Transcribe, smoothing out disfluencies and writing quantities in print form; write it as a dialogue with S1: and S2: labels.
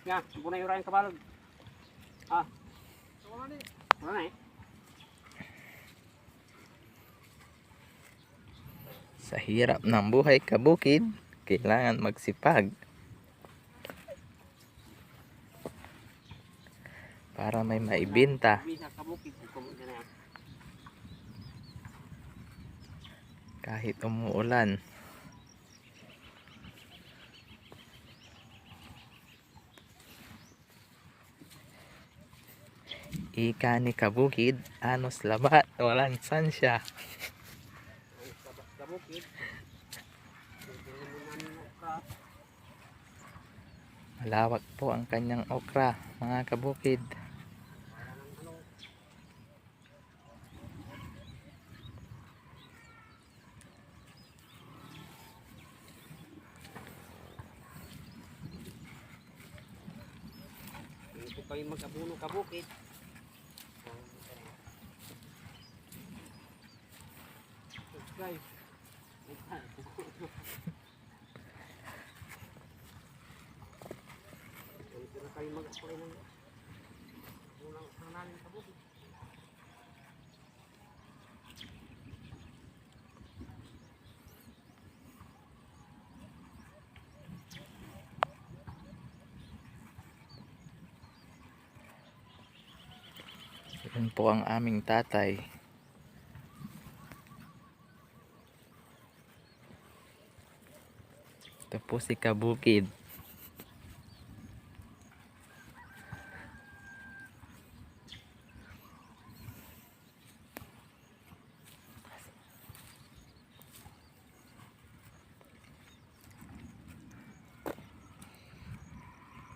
S1: Nga, bunay urayan kabalog. Ah. Wala na eh.
S2: Sa hirap ng buhay kabukid, kailangan magsipag para may maibenta. Kahit umuulan. Ika ni kabukid, anos labat, walang sansya. Malawak po ang kanyang okra, mga kabukid.
S1: Ito pa yung mag-abuno kabukid. Subscribe. Ito na kayo mag-abuno ng unang namin kabukid.
S2: Yun po ang aming tatay. Ito po si kabukid.